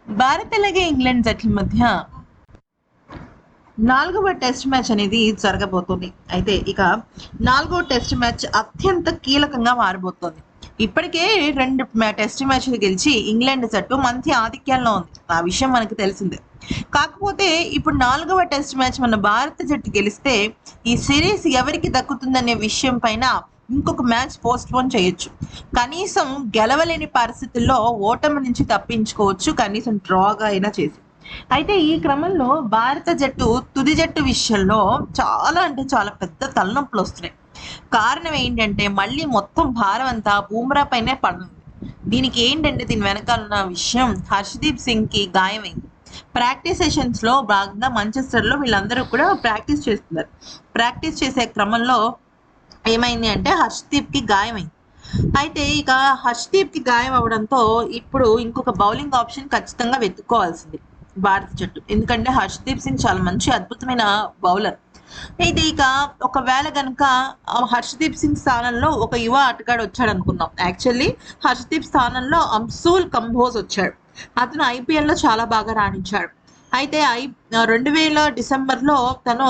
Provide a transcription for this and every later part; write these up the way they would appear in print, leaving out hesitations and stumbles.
భారత్ అలాగే ఇంగ్లాండ్ జట్ల మధ్య 4వ టెస్ట్ మ్యాచ్ అనేది జరగబోతుంది. అయితే ఇక 4వ టెస్ట్ మ్యాచ్ అత్యంత కీలకంగా మారబోతోంది. ఇప్పటికే 2 టెస్ట్ మ్యాచ్లు గెలిచి ఇంగ్లాండ్ జట్టు మంచి ఆధిక్యంలో ఉంది. ఆ విషయం మనకు తెలిసిందే. కాకపోతే ఇప్పుడు 4వ టెస్ట్ మ్యాచ్ మన భారత జట్టు గెలిస్తే ఈ సిరీస్ ఎవరికి దక్కుతుందనే విషయం పైన ఇంకొక మ్యాచ్ పోస్ట్ పోన్ చేయొచ్చు. కనీసం గెలవలేని పరిస్థితుల్లో ఓటమి నుంచి తప్పించుకోవచ్చు, కనీసం డ్రాగా అయినా చేసి. అయితే ఈ క్రమంలో భారత జట్టు తుది జట్టు విషయంలో చాలా అంటే చాలా పెద్ద తలనొప్పులు వస్తున్నాయి. కారణం ఏంటంటే మళ్ళీ మొత్తం భారం అంతా బూమ్రా పైనే పడుతుంది. దీనికి ఏంటంటే దీని వెనకాల ఉన్న విషయం హర్షదీప్ సింగ్ కి గాయమైంది. ప్రాక్టీస్ సెషన్స్ లో భాగంగా మాంచెస్టర్ లో వీళ్ళందరూ కూడా ప్రాక్టీస్ చేస్తున్నారు. ప్రాక్టీస్ చేసే క్రమంలో ఏమైంది అంటే హర్షదీప్ కి గాయమైంది. అయితే ఇక హర్షదీప్ కి గాయం అవడంతో ఇప్పుడు ఇంకొక బౌలింగ్ ఆప్షన్ ఖచ్చితంగా వెతుక్కోవాల్సింది భారత జట్టు. ఎందుకంటే హర్షదీప్ సింగ్ చాలా మంచి అద్భుతమైన బౌలర్. అయితే ఇక ఒకవేళ కనుక హర్షదీప్ సింగ్ స్థానంలో ఒక యువ ఆటగాడు వచ్చాడు అనుకుందాం. యాక్చువల్లీ హర్షదీప్ స్థానంలో అంశుల్ కంబోజ్ వచ్చాడు. అతను ఐపీఎల్ లో చాలా బాగా రాణించాడు. అయితే 2000 డిసెంబర్లో తను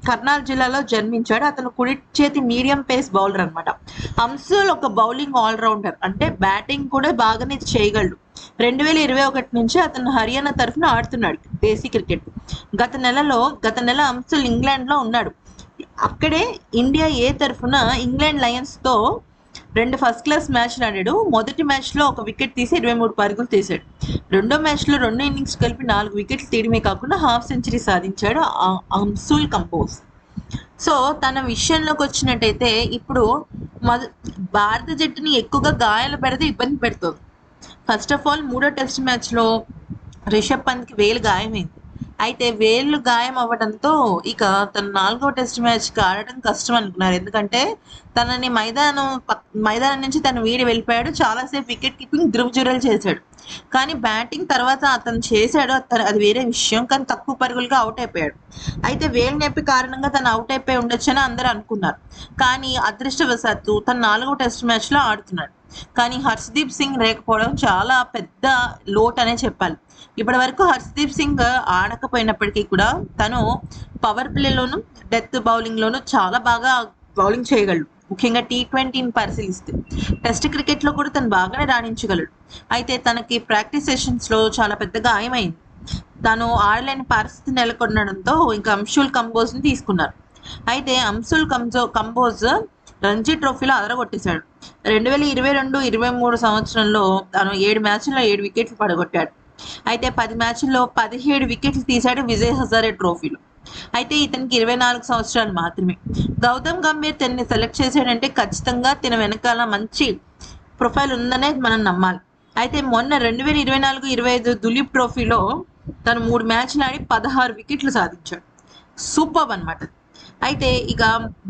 కర్నాల్ జిల్లాలో జన్మించాడు. అతను కుడి చేతి మీడియం పేస్ బౌలర్ అనమాట. అంశుల్ ఒక బౌలింగ్ ఆల్రౌండర్, అంటే బ్యాటింగ్ కూడా బాగానే చేయగలడు. 2021 నుంచి అతను హర్యానా తరఫున ఆడుతున్నాడు దేశీ క్రికెట్. గత నెల అంశుల్ ఇంగ్లాండ్ లో ఉన్నాడు. అక్కడే ఇండియా ఏ తరఫున ఇంగ్లాండ్ లయన్స్ తో 2 ఫస్ట్ క్లాస్ మ్యాచ్లు ఆడాడు. మొదటి మ్యాచ్ లో ఒక వికెట్ తీసి 23 పరుగులు తీశాడు. రెండో మ్యాచ్ లో 2 ఇన్నింగ్స్ కలిపి 4 వికెట్లు తీయడమే కాకుండా హాఫ్ సెంచరీ సాధించాడు అంశుల్ కంబోజ్. సో తన విషయంలోకి వచ్చినట్టయితే ఇప్పుడు భారత జట్టుని ఎక్కువగా గాయాలు పెడితే ఇబ్బంది పెడుతుంది. ఫస్ట్ ఆఫ్ ఆల్ 3వ టెస్ట్ మ్యాచ్ లో రిషబ్ పంత్ కి వేలు గాయమైంది. అయితే వేళ్ళు గాయం అవ్వడంతో ఇక తను 4వ టెస్ట్ మ్యాచ్కి ఆడటం కష్టం అనుకున్నారు. ఎందుకంటే తనని మైదానం నుంచి తను వీడి వెళ్ళిపోయాడు. చాలాసేపు వికెట్ కీపింగ్ ధృవ్ జురేల్ చేశాడు. కానీ బ్యాటింగ్ తర్వాత అతను చేశాడు, అది వేరే విషయం. కానీ తక్కువ పరుగులుగా అవుట్ అయిపోయాడు. అయితే వేలు నొప్పి కారణంగా తను అవుట్ అయిపోయి ఉండొచ్చని అందరూ అనుకున్నారు. కానీ అదృష్టవశాత్తు తను 4వ టెస్ట్ మ్యాచ్లో ఆడుతున్నాడు. కానీ హర్షదీప్ సింగ్ లేకపోవడం చాలా పెద్ద లోట్ అనే చెప్పాలి. ఇప్పటి వరకు హర్షదీప్ సింగ్ ఆడకపోయినప్పటికీ కూడా తను పవర్ ప్లేలోను డెత్ బౌలింగ్ లోను చాలా బాగా బౌలింగ్ చేయగలడు. ముఖ్యంగా T20ని పరిశీలిస్తే టెస్ట్ క్రికెట్ లో కూడా తను బాగానే రాణించగలడు. అయితే తనకి ప్రాక్టీస్ సెషన్స్ లో చాలా పెద్ద గాయమైంది. తను ఆడలేని పరిస్థితి నెలకొనడంతో ఇంకా అంశుల్ కంబోజ్ ని తీసుకున్నారు. అయితే అంశుల్ కంబోజ్ రంజీ ట్రోఫీలో అదరగొట్టేశాడు. 2022-23 సంవత్సరంలో తను 7 మ్యాచ్ల్లో 7 వికెట్లు పడగొట్టాడు. అయితే 10 మ్యాచ్ల్లో 17 వికెట్లు తీశాడు విజయ్ హజారే ట్రోఫీలో. అయితే ఇతనికి 24 సంవత్సరాలు మాత్రమే. గౌతమ్ గంభీర్ తనని సెలెక్ట్ చేశాడంటే ఖచ్చితంగా తన వెనకాల మంచి ప్రొఫైల్ ఉందనే మనం నమ్మాలి. అయితే మొన్న 2024-25 దులీప్ ట్రోఫీలో తను 3 మ్యాచ్లు ఆడి 16 వికెట్లు సాధించాడు. సూపర్ అన్నమాట. అయితే ఇక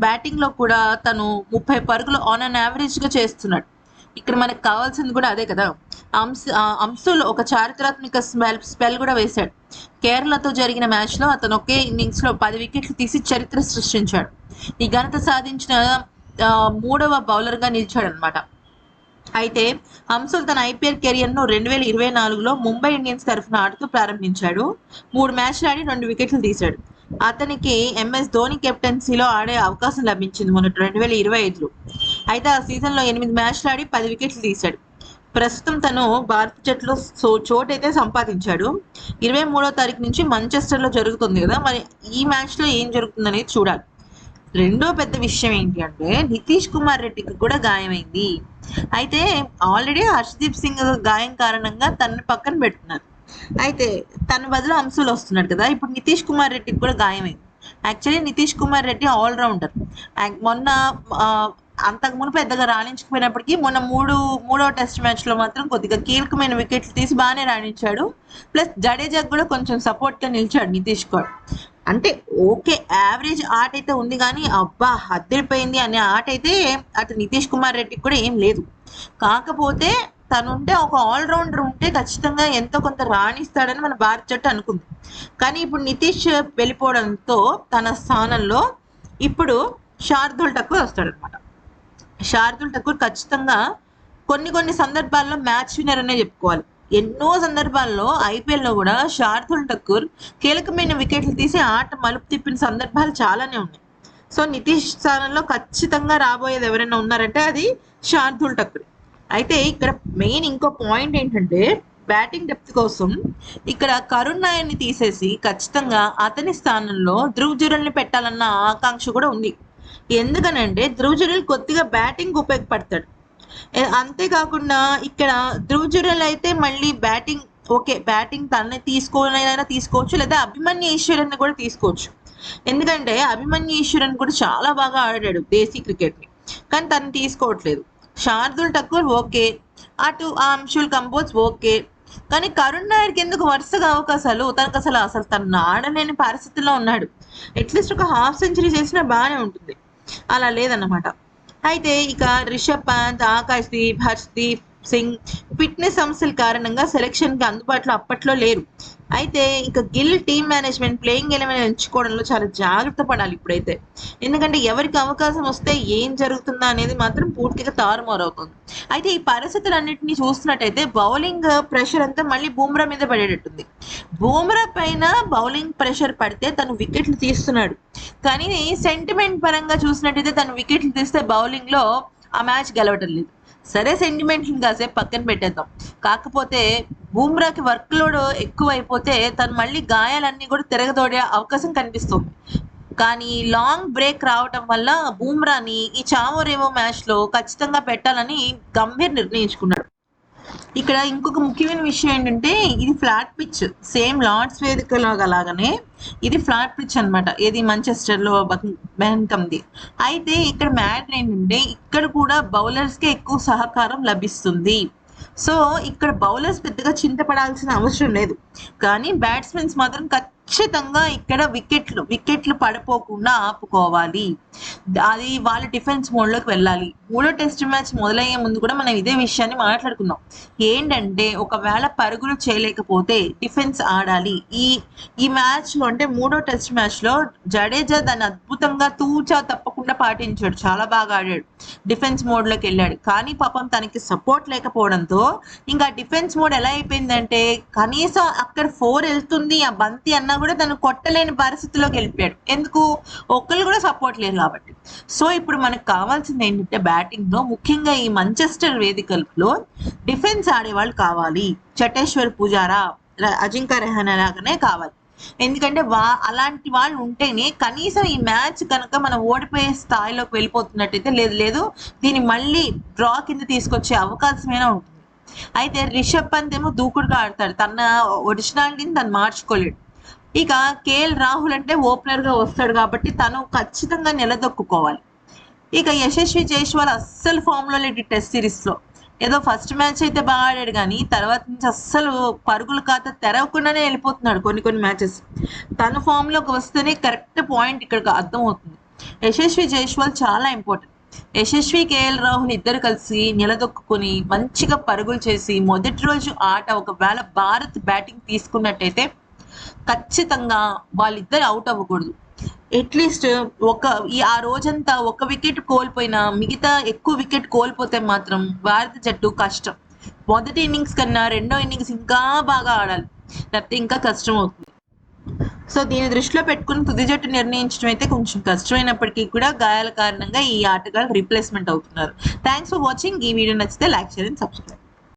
బ్యాటింగ్ లో కూడా తను 30 పరుగులు ఆన్ అన్ యావరేజ్ గా చేస్తున్నాడు. ఇక్కడ మనకు కావాల్సింది కూడా అదే కదా. అంశుల్ ఒక చారిత్రాత్మక స్పెల్ కూడా వేశాడు. కేరళతో జరిగిన మ్యాచ్ లో అతను ఒకే ఇన్నింగ్స్ లో 10 వికెట్లు తీసి చరిత్ర సృష్టించాడు. ఈ ఘనత సాధించిన 3వ బౌలర్ గా నిలిచాడు అనమాట. అయితే అంశుల్ తన ఐపీఎల్ కెరియర్ ను 2024లో ముంబై ఇండియన్స్ తరఫున ఆడుతూ ప్రారంభించాడు. 3 మ్యాచ్లు ఆడి 2 వికెట్లు తీశాడు. అతనికి ఎంఎస్ ధోని కెప్టెన్సీలో ఆడే అవకాశం లభించింది మొన్న 2025లో. అయితే ఆ సీజన్లో 8 మ్యాచ్లు ఆడి 10 వికెట్లు తీశాడు. ప్రస్తుతం తను భారత జట్టులో చోటైతే సంపాదించాడు. 23వ తారీఖు నుంచి మాంచెస్టర్లో జరుగుతుంది కదా, మరి ఈ మ్యాచ్లో ఏం జరుగుతుందనేది చూడాలి. రెండో పెద్ద విషయం ఏంటి అంటే నితీష్ కుమార్ రెడ్డికి కూడా గాయమైంది. అయితే ఆల్రెడీ హర్షదీప్ సింగ్ గాయం కారణంగా తనని పక్కన పెడుతున్నారు. అయితే తన బదులు అంశుల్ వస్తున్నాడు కదా, ఇప్పుడు నితీష్ కుమార్ రెడ్డికి కూడా గాయమైంది. Actually Nitish Kumar Reddy all rounder. మొన్న అంతకుముందు పెద్దగా రాణించకపోయినప్పటికీ మొన్న మూడో టెస్ట్ మ్యాచ్లో మాత్రం కొద్దిగా కీలకమైన వికెట్లు తీసి బాగానే రాణించాడు. ప్లస్ జడేజాకు కూడా కొంచెం సపోర్ట్గా నిలిచాడు నితీష్ కూడా. అంటే ఓకే, యావరేజ్ ఆట అయితే ఉంది, కానీ అబ్బా అద్దరిపోయింది అనే ఆట అయితే అటు నితీష్ కుమార్ రెడ్డికి కూడా ఏం లేదు. కాకపోతే తనుంటే ఒక ఆల్రౌండర్ ఉంటే ఖచ్చితంగా ఎంతో కొంత రాణిస్తాడని మన భారత జట్టు అనుకుంది. కానీ ఇప్పుడు నితీష్ వెళ్ళిపోవడంతో తన స్థానంలో ఇప్పుడు శార్దుల్ ఠాకూర్ వస్తాడనమాట. శార్దుల్ ఠాకూర్ ఖచ్చితంగా కొన్ని సందర్భాల్లో మ్యాచ్ విన్నర్ అనే చెప్పుకోవాలి. ఎన్నో సందర్భాల్లో ఐపీఎల్లో కూడా శార్దుల్ ఠాకూర్ కీలకమైన వికెట్లు తీసి ఆట మలుపు తిప్పిన సందర్భాలు చాలానే ఉన్నాయి. సో నితీష్ స్థానంలో ఖచ్చితంగా రాబోయేది ఎవరైనా ఉన్నారంటే అది శార్దుల్ ఠాకూర్. అయితే ఇక్కడ మెయిన్ ఇంకో పాయింట్ ఏంటంటే బ్యాటింగ్ డెప్త్ కోసం ఇక్కడ కరుణ్ నాయర్ని తీసేసి ఖచ్చితంగా అతని స్థానంలో ధ్రువ్ జురెల్ని పెట్టాలన్న ఆకాంక్ష కూడా ఉంది. ఎందుకనంటే ధ్రువ్ జురెల్ కొద్దిగా బ్యాటింగ్ ఉపయోగపడతాడు. అంతేకాకుండా ఇక్కడ ధ్రువ్ జురెల్ అయితే మళ్ళీ బ్యాటింగ్ ఓకే, బ్యాటింగ్ తనని తీసుకోనైనా తీసుకోవచ్చు, లేదా అభిమన్యు ఈశ్వరన్ కూడా తీసుకోవచ్చు. ఎందుకంటే అభిమన్యు ఈశ్వరన్ కూడా చాలా బాగా ఆడాడు దేశీ క్రికెట్ని, కానీ తను తీసుకోవట్లేదు. శార్దుల్ ఠాకూర్ ఓకే, అటు ఆ అంశుల్ కంబోజ్ ఓకే, కానీ కరుణ్ నాయర్కి ఎందుకు వరుసగా అవకాశాలు? తనకు అసలు తను ఆడలేని పరిస్థితుల్లో ఉన్నాడు. అట్లీస్ట్ ఒక హాఫ్ సెంచరీ చేసినా బాగానే ఉంటుంది, అలా లేదన్నమాట. అయితే ఇక రిషబ్ పంత్, ఆకాశ్దీప్, హర్ష్దీప్ సింగ్ ఫిట్నెస్ సమస్యల కారణంగా సెలక్షన్కి అందుబాటులో అప్పట్లో లేరు. అయితే ఇక Gill team management playing eleven ఎంచుకోవడంలో చాలా జాగ్రత్త పడాలి ఇప్పుడైతే. ఎందుకంటే ఎవరికి అవకాశం వస్తే ఏం జరుగుతుందా అనేది మాత్రం పూర్తిగా తారుమారు అవుతుంది. అయితే ఈ పరిస్థితులన్నింటినీ చూస్తున్నట్టయితే బౌలింగ్ ప్రెషర్ అంతా మళ్ళీ బూమ్రా మీద పడేటట్టుంది. బూమ్రా పైన బౌలింగ్ ప్రెషర్ పడితే తను వికెట్లు తీస్తున్నాడు, కానీ సెంటిమెంట్ పరంగా చూసినట్టయితే తను వికెట్లు తీస్తే బౌలింగ్లో ఆ మ్యాచ్ గెలవటం లేదు. సరే, సెంటిమెంట్ని కాసేపు పక్కన పెట్టేద్దాం. కాకపోతే బూమ్రాకి వర్క్ లోడ్ ఎక్కువ అయిపోతే తను మళ్ళీ గాయాలన్నీ కూడా తిరగదోడే అవకాశం కనిపిస్తుంది. కానీ లాంగ్ బ్రేక్ రావటం వల్ల బూమ్రాని ఈ చావోరేవో మ్యాచ్లో ఖచ్చితంగా పెట్టాలని గంభీర్ నిర్ణయించుకున్నాడు. ఇక్కడ ఇంకొక ముఖ్యమైన విషయం ఏంటంటే ఇది ఫ్లాట్ పిచ్, సేమ్ లార్డ్స్ వేదికలో లాగానే ఇది ఫ్లాట్ పిచ్ అనమాట. ఇది మాంచెస్టర్లో బెహన్కమ్ది. అయితే ఇక్కడ మ్యాటర్ ఏంటంటే ఇక్కడ కూడా బౌలర్స్కే ఎక్కువ సహకారం లభిస్తుంది. సో ఇక్కడ బౌలర్స్ పెద్దగా చింతపడాల్సిన అవసరం లేదు, కానీ బ్యాట్స్మెన్స్ మాత్రం ఖచ్చితంగా ఇక్కడ వికెట్లు పడిపోకుండా ఆపుకోవాలి. అది వాళ్ళ డిఫెన్స్ మోడ్లోకి వెళ్ళాలి. మూడో టెస్ట్ మ్యాచ్ మొదలయ్యే ముందు కూడా మనం ఇదే విషయాన్ని మాట్లాడుకున్నాం. ఏంటంటే ఒకవేళ పరుగులు చేయలేకపోతే డిఫెన్స్ ఆడాలి. ఈ మ్యాచ్లో అంటే మూడో టెస్ట్ మ్యాచ్లో జడేజా దాన్ని అద్భుతంగా తూచా తప్పకుండా పాటించాడు, చాలా బాగా ఆడాడు, డిఫెన్స్ మోడ్లోకి వెళ్ళాడు. కానీ పాపం తనకి సపోర్ట్ లేకపోవడంతో ఇంకా డిఫెన్స్ మోడ్ ఎలా అయిపోయిందంటే కనీసం అక్కడ 4 వెళ్తుంది ఆ బంతి అన్నా కూడా తను కొట్టలేని పరిస్థితిలోకి వెళ్ళిపోయాడు. ఎందుకు? ఒక్కళ్ళు కూడా సపోర్ట్ లేదు కాబట్టి. సో ఇప్పుడు మనకు కావాల్సింది ఏంటంటే బ్యాటింగ్లో ముఖ్యంగా ఈ మాంచెస్టర్ వేదికల్లో డిఫెన్స్ ఆడేవాళ్ళు కావాలి. చటేశ్వర్ పుజారా, అజింక్య రహానే లాగానే కావాలి. ఎందుకంటే అలాంటి వాళ్ళు ఉంటేనే కనీసం ఈ మ్యాచ్ కనుక మనం ఓడిపోయే స్థాయిలోకి వెళ్ళిపోతున్నట్టయితే లేదు దీన్ని మళ్ళీ డ్రా కింద తీసుకొచ్చే అవకాశమైనా ఉంటుంది. అయితే రిషబ్ పంత్ ఏమో దూకుడుగా ఆడతాడు, తన ఒరిజినాలిటీని తను మార్చుకోలేడు. ఇక కేఎల్ రాహుల్ అంటే ఓపెనర్గా వస్తాడు కాబట్టి తను ఖచ్చితంగా నిలదొక్కుకోవాలి. ఇక యశస్వి జైస్వాల్ అస్సలు ఫామ్లో లేడు టెస్ట్ సిరీస్లో. ఏదో ఫస్ట్ మ్యాచ్ అయితే బాగా ఆడాడు, కానీ తర్వాత నుంచి అస్సలు పరుగుల ఖాతా తెరవకుండానే వెళ్ళిపోతున్నాడు కొన్ని మ్యాచెస్. తన ఫామ్లోకి వస్తేనే కరెక్ట్ పాయింట్ ఇక్కడ అర్థమవుతుంది. యశస్వి జైస్వాల్ చాలా ఇంపార్టెంట్. యశస్వి, కేఎల్ రాహుల్ ఇద్దరు కలిసి నిలదొక్కుని మంచిగా పరుగులు చేసి మొదటి రోజు ఆట ఒకవేళ భారత్ బ్యాటింగ్ తీసుకున్నట్టయితే ఖచ్చితంగా వాళ్ళిద్దరు అవుట్ అవ్వకూడదు. అట్లీస్ట్ ఆ రోజంతా ఒక వికెట్ కోల్పోయినా మిగతా ఎక్కువ వికెట్ కోల్పోతే మాత్రం భారత జట్టు కష్టం. మొదటి ఇన్నింగ్స్ కన్నా రెండో ఇన్నింగ్స్ ఇంకా బాగా ఆడాలి, లేకపోతే ఇంకా కష్టం అవుతుంది. సో దీన్ని దృష్టిలో పెట్టుకుని తుది జట్టు నిర్ణయించడం అయితే కొంచెం కష్టమైనప్పటికీ కూడా గాయాల కారణంగా ఈ ఆటగాళ్ళు రీప్లేస్మెంట్ అవుతున్నారు. Thanks for watching. ఈ వీడియో నచ్చితే లైక్, షేర్ అండ్ సబ్స్క్రైబ్.